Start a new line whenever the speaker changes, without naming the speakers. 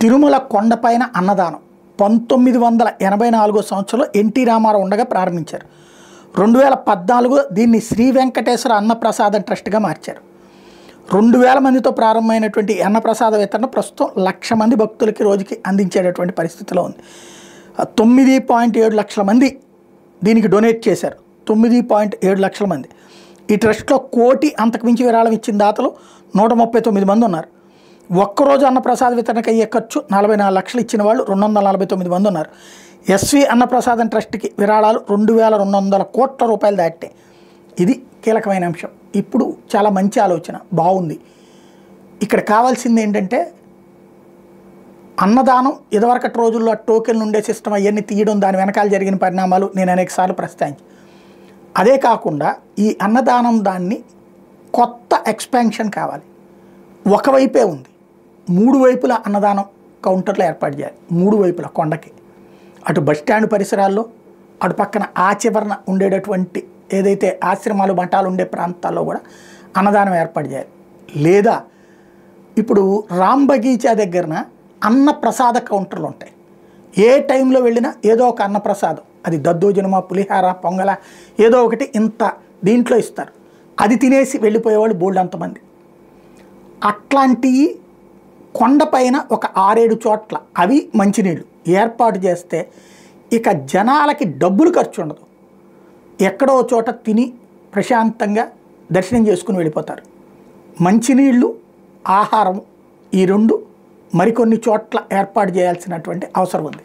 తిరుమల కొండపైన అన్నదానం 1984 సంవత్సరంలో ఎన్టీ రామారావు ఉండగా ప్రారంభించారు. 2014 దీన్ని శ్రీ వెంకటేశ్వర అన్నప్రసాదం ట్రస్ట్గా మార్చారు. 2000 మందితో ప్రారంభమైనటువంటి అన్నప్రసాద వితరణ ప్రస్తుతం 1,00,000 మంది భక్తులకి రోజుకి అందించేటటువంటి పరిస్థితిలో ఉంది. 9.7 లక్షల మంది దీనికి డొనేట్ చేశారు. 9.7 లక్షల మంది. ఈ ట్రస్ట్లో కోటి అంతకుమించి విరాళం ఇచ్చిన దాతలు 139 మంది ఉన్నారు. ఒక్కరోజు అన్నప్రసాద వితరణకు అయ్యే ఖర్చు 44 లక్షలు ఇచ్చిన వాళ్ళు 249 మంది ఉన్నారు. ఎస్వి అన్నప్రసాదం ట్రస్ట్కి విరాళాలు 2,200 కోట్ల రూపాయలు దాటాయి. ఇది కీలకమైన అంశం. ఇప్పుడు చాలా మంచి ఆలోచన, బాగుంది. ఇక్కడ కావాల్సింది ఏంటంటే అన్నదానం ఇదివరకటి రోజుల్లో టోకెన్లు ఉండే సిస్టమ్ అవన్నీ తీయడం, దాని వెనకాల జరిగిన పరిణామాలు నేను అనేకసార్లు ప్రస్తావించి, అదే కాకుండా ఈ అన్నదానం దాన్ని కొత్త ఎక్స్పాన్షన్ కావాలి. ఒకవైపే ఉంది, 3 వైపుల అన్నదానం కౌంటర్లు ఏర్పాటు చేయాలి. 3 వైపుల కొండకి, అటు బస్టాండ్ పరిసరాల్లో, అటు పక్కన ఆ చివరన ఉండేటటువంటి ఏదైతే ఆశ్రమాలు మఠాలు ఉండే ప్రాంతాల్లో కూడా అన్నదానం ఏర్పాటు చేయాలి. లేదా ఇప్పుడు రామ్ బగీచా దగ్గరన అన్నప్రసాద కౌంటర్లు ఉంటాయి. ఏ టైంలో వెళ్ళినా ఏదో ఒక అన్నప్రసాదం, అది దద్దోజనమా, పులిహార, పొంగల, ఏదో ఒకటి ఇంత దీంట్లో ఇస్తారు. అది తినేసి వెళ్ళిపోయేవాళ్ళు బోల్డ్ అంతమంది. అట్లాంటివి కొండపైన ఒక 6-7 చోట్ల అవి మంచినీళ్ళు ఏర్పాటు చేస్తే ఇక జనాలకి డబ్బులు ఖర్చు ఉండదు. ఎక్కడో చోట తిని ప్రశాంతంగా దర్శనం చేసుకుని వెళ్ళిపోతారు. మంచినీళ్ళు, ఆహారం, ఈ 2 మరికొన్ని చోట్ల ఏర్పాటు చేయాల్సినటువంటి అవసరం ఉంది.